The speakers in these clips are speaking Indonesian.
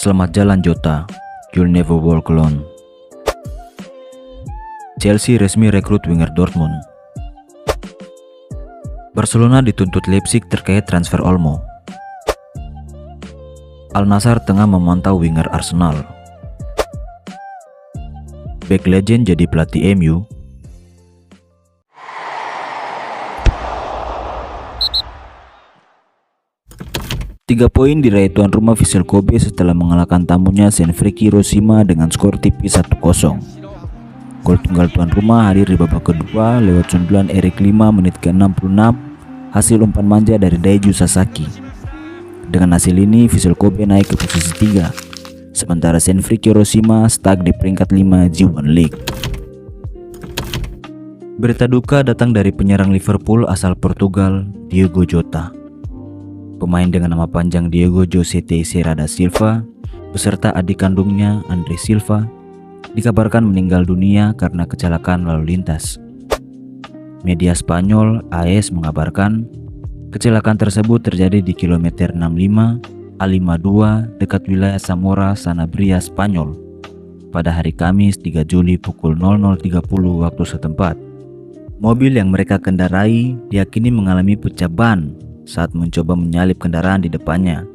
Selamat jalan Jota, you'll never walk alone. Chelsea resmi rekrut winger Dortmund. Barcelona dituntut Leipzig terkait transfer Olmo. Al Nassr tengah memantau winger Arsenal. Back legend jadi pelatih MU. Tiga poin diraih tuan rumah Vissel Kobe setelah mengalahkan tamunya Senfriki Hiroshima dengan skor tipis 1-0. Gol tunggal tuan rumah hadir di babak kedua lewat sundulan Eric 5 menit ke-66 hasil umpan manja dari Daiju Sasaki. Dengan hasil ini Vissel Kobe naik ke posisi 3, sementara Senfriki Hiroshima stuck di peringkat 5 G1 League. Berita duka datang dari penyerang Liverpool asal Portugal, Diogo Jota. Pemain dengan nama panjang Diogo José Teixeira da Silva beserta adik kandungnya Andre Silva dikabarkan meninggal dunia karena kecelakaan lalu lintas. Media Spanyol AS mengabarkan kecelakaan tersebut terjadi di kilometer 65 A52 dekat wilayah Zamora, Sanabria, Spanyol pada hari Kamis 3 Juli pukul 00.30 waktu setempat. Mobil yang mereka kendarai diyakini mengalami pecah ban saat mencoba menyalip kendaraan di depannya.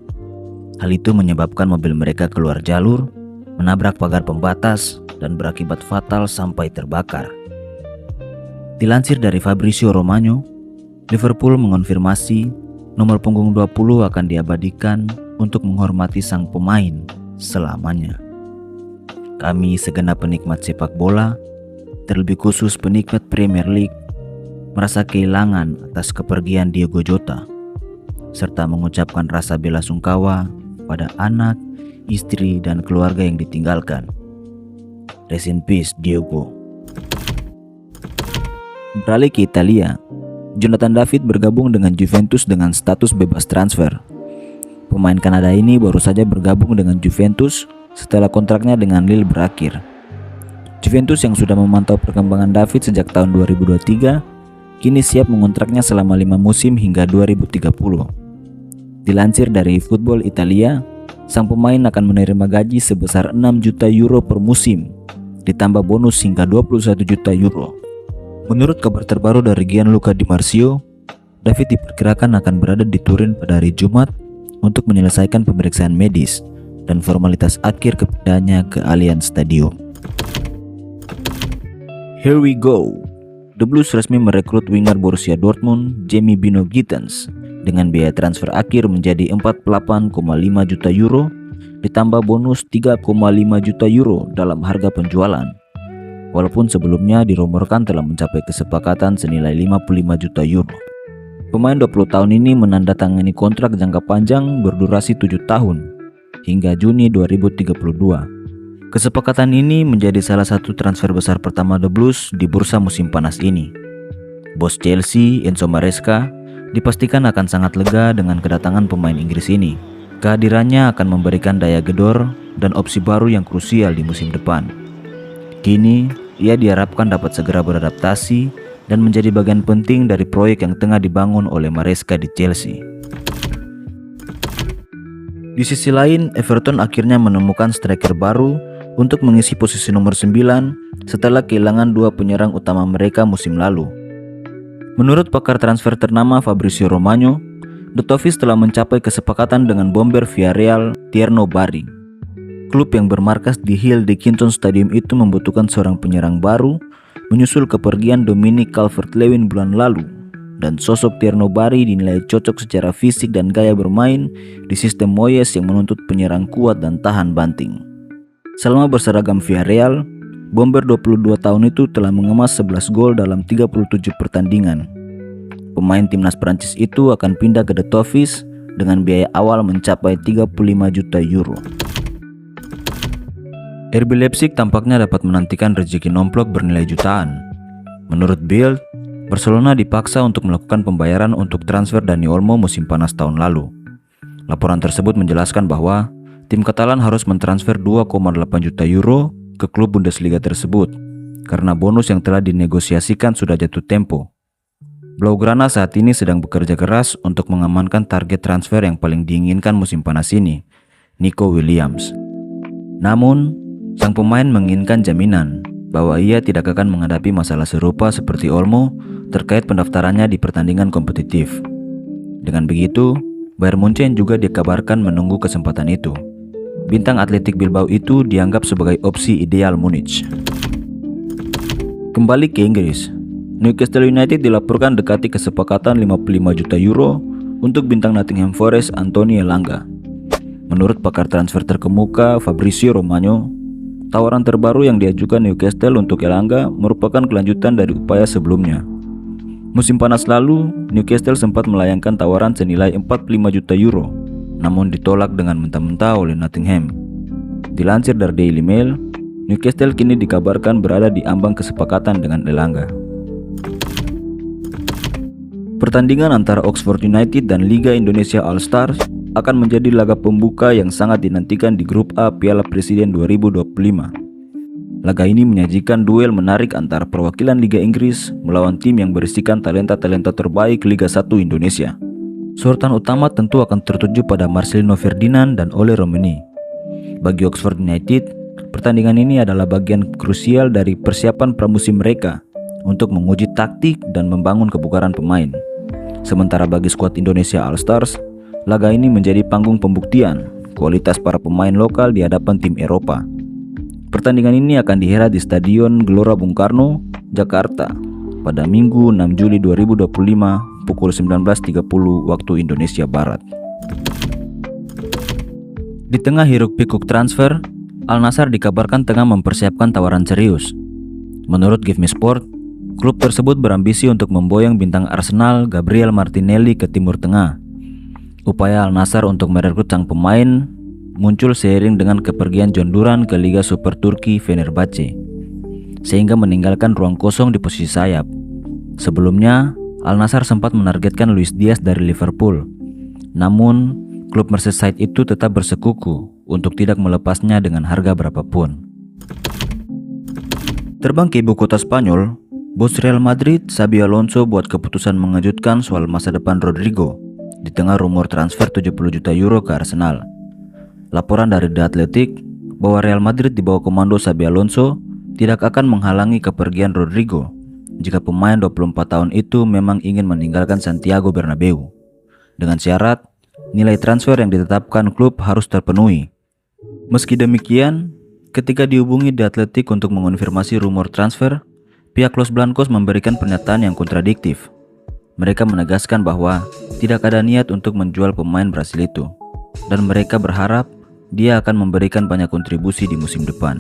Hal itu menyebabkan mobil mereka keluar jalur, menabrak pagar pembatas, dan berakibat fatal sampai terbakar. Dilansir dari Fabrizio Romano, Liverpool mengonfirmasi nomor punggung 20 akan diabadikan untuk menghormati sang pemain selamanya. Kami segenap penikmat sepak bola, terlebih khusus penikmat Premier League, merasa kehilangan atas kepergian Diogo Jota, serta mengucapkan rasa bela sungkawa pada anak, istri, dan keluarga yang ditinggalkan. Rest in peace, Diogo. Beralih ke Italia, Jonathan David bergabung dengan Juventus dengan status bebas transfer. Pemain Kanada ini baru saja bergabung dengan Juventus setelah kontraknya dengan Lille berakhir. Juventus yang sudah memantau perkembangan David sejak tahun 2023 kini siap mengontraknya selama 5 musim hingga 2030. Dilansir dari Football Italia, sang pemain akan menerima gaji sebesar 6 juta euro per musim, ditambah bonus hingga 21 juta euro. Menurut kabar terbaru dari Gianluca Di Marzio, David diperkirakan akan berada di Turin pada hari Jumat untuk menyelesaikan pemeriksaan medis dan formalitas akhir kepindahannya ke Allianz Stadium. Here we go. The Blues resmi merekrut winger Borussia Dortmund, Jamie Bino Gittens, dengan biaya transfer akhir menjadi 48,5 juta euro, ditambah bonus 3,5 juta euro dalam harga penjualan. Walaupun sebelumnya dirumorkan telah mencapai kesepakatan senilai 55 juta euro. Pemain 20 tahun ini menandatangani kontrak jangka panjang berdurasi 7 tahun, hingga Juni 2032. Kesepakatan ini menjadi salah satu transfer besar pertama The Blues di bursa musim panas ini. Bos Chelsea, Enzo Maresca, dipastikan akan sangat lega dengan kedatangan pemain Inggris ini. Kehadirannya akan memberikan daya gedor dan opsi baru yang krusial di musim depan. Kini, ia diharapkan dapat segera beradaptasi dan menjadi bagian penting dari proyek yang tengah dibangun oleh Maresca di Chelsea. Di sisi lain, Everton akhirnya menemukan striker baru untuk mengisi posisi nomor 9 setelah kehilangan 2 penyerang utama mereka musim lalu. Menurut pakar transfer ternama Fabrizio Romano, The Toffees telah mencapai kesepakatan dengan bomber Villarreal Tierno Barry. Klub yang bermarkas di Hill Dickinson Stadium itu membutuhkan seorang penyerang baru menyusul kepergian Dominic Calvert-Lewin bulan lalu, dan sosok Tierno Barry dinilai cocok secara fisik dan gaya bermain di sistem Moyes yang menuntut penyerang kuat dan tahan banting. Selama berseragam Villarreal, bomber 22 tahun itu telah mengemas 11 gol dalam 37 pertandingan. Pemain timnas Prancis itu akan pindah ke The Toffees dengan biaya awal mencapai 35 juta euro. RB Leipzig tampaknya dapat menantikan rezeki nomplok bernilai jutaan. Menurut Bild, Barcelona dipaksa untuk melakukan pembayaran untuk transfer Dani Olmo musim panas tahun lalu. Laporan tersebut menjelaskan bahwa tim Katalan harus mentransfer 2,8 juta euro ke klub Bundesliga tersebut karena bonus yang telah dinegosiasikan sudah jatuh tempo. Blaugrana saat ini sedang bekerja keras untuk mengamankan target transfer yang paling diinginkan musim panas ini, Nico Williams. Namun, sang pemain menginginkan jaminan bahwa ia tidak akan menghadapi masalah serupa seperti Olmo terkait pendaftarannya di pertandingan kompetitif. Dengan begitu, Bayern Munchen juga dikabarkan menunggu kesempatan itu. Bintang Athletic Bilbao itu dianggap sebagai opsi ideal Munich. Kembali ke Inggris, Newcastle United dilaporkan dekati kesepakatan 55 juta euro untuk bintang Nottingham Forest Anthony Elanga. Menurut pakar transfer terkemuka Fabrizio Romano, tawaran terbaru yang diajukan Newcastle untuk Elanga merupakan kelanjutan dari upaya sebelumnya. Musim panas lalu, Newcastle sempat melayangkan tawaran senilai 45 juta euro, namun ditolak dengan mentah-mentah oleh Nottingham. Dilansir dari Daily Mail, Newcastle kini dikabarkan berada di ambang kesepakatan dengan Elanga. Pertandingan antara Oxford United dan Liga Indonesia All Stars akan menjadi laga pembuka yang sangat dinantikan di Grup A Piala Presiden 2025. Laga ini menyajikan duel menarik antara perwakilan Liga Inggris melawan tim yang berisikan talenta-talenta terbaik Liga 1 Indonesia. Sorotan utama tentu akan tertuju pada Marcelino Ferdinand dan Ole Romeni. Bagi Oxford United, pertandingan ini adalah bagian krusial dari persiapan pramusim mereka untuk menguji taktik dan membangun kebugaran pemain. Sementara bagi skuad Indonesia All Stars, laga ini menjadi panggung pembuktian kualitas para pemain lokal di hadapan tim Eropa. Pertandingan ini akan dihelat di Stadion Gelora Bung Karno, Jakarta pada Minggu 6 Juli 2025 pukul 19.30 waktu Indonesia Barat. Di tengah hiruk-pikuk transfer, Al Nassr dikabarkan tengah mempersiapkan tawaran serius. Menurut Give Me Sport, klub tersebut berambisi untuk memboyong bintang Arsenal Gabriel Martinelli ke Timur Tengah. Upaya Al Nassr untuk merekrut sang pemain muncul seiring dengan kepergian John Duran ke Liga Super Turki Fenerbahce, sehingga meninggalkan ruang kosong di posisi sayap. Sebelumnya, Al Nassr sempat menargetkan Luis Diaz dari Liverpool. Namun, klub Merseyside itu tetap bersekuku untuk tidak melepasnya dengan harga berapapun. Terbang ke ibu kota Spanyol, bos Real Madrid, Xabi Alonso buat keputusan mengejutkan soal masa depan Rodrigo di tengah rumor transfer 70 juta euro ke Arsenal. Laporan dari The Athletic bahwa Real Madrid di bawah komando Xabi Alonso tidak akan menghalangi kepergian Rodrigo jika pemain 24 tahun itu memang ingin meninggalkan Santiago Bernabeu. Dengan syarat, nilai transfer yang ditetapkan klub harus terpenuhi. Meski demikian, ketika dihubungi The Athletic untuk mengonfirmasi rumor transfer, pihak Los Blancos memberikan pernyataan yang kontradiktif. Mereka menegaskan bahwa tidak ada niat untuk menjual pemain Brasil itu, dan mereka berharap dia akan memberikan banyak kontribusi di musim depan.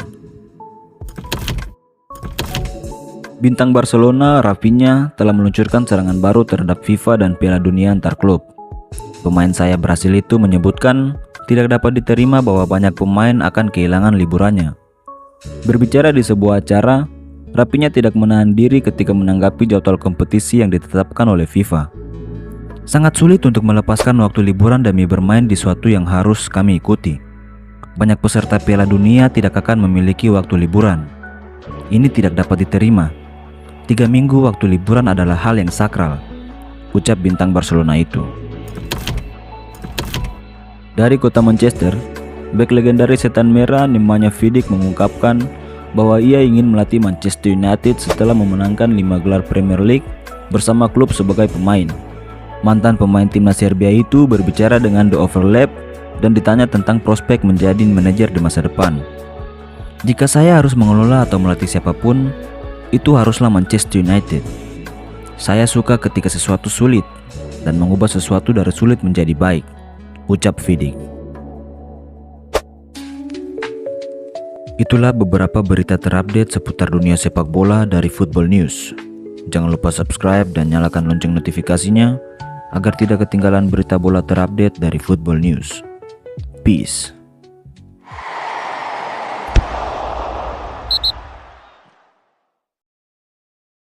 Bintang Barcelona, Rafinha, telah meluncurkan serangan baru terhadap FIFA dan Piala Dunia antar klub. Pemain sayap Brasil itu menyebutkan tidak dapat diterima bahwa banyak pemain akan kehilangan liburannya. Berbicara di sebuah acara, Rafinha tidak menahan diri ketika menanggapi jadwal kompetisi yang ditetapkan oleh FIFA. Sangat sulit untuk melepaskan waktu liburan demi bermain di suatu yang harus kami ikuti. Banyak peserta Piala Dunia tidak akan memiliki waktu liburan. Ini tidak dapat diterima. 3 minggu waktu liburan adalah hal yang sakral, ucap bintang Barcelona itu. Dari kota Manchester, bek legendaris Setan Merah Nemanja Vidic mengungkapkan bahwa ia ingin melatih Manchester United setelah memenangkan 5 gelar Premier League bersama klub sebagai pemain. Mantan pemain timnas Serbia itu berbicara dengan The Overlap dan ditanya tentang prospek menjadi manajer di masa depan. Jika saya harus mengelola atau melatih siapapun, itu haruslah Manchester United. Saya suka ketika sesuatu sulit dan mengubah sesuatu dari sulit menjadi baik, ucap Vidic. Itulah beberapa berita terupdate seputar dunia sepak bola dari Football News. Jangan lupa subscribe dan nyalakan lonceng notifikasinya agar tidak ketinggalan berita bola terupdate dari Football News. Peace.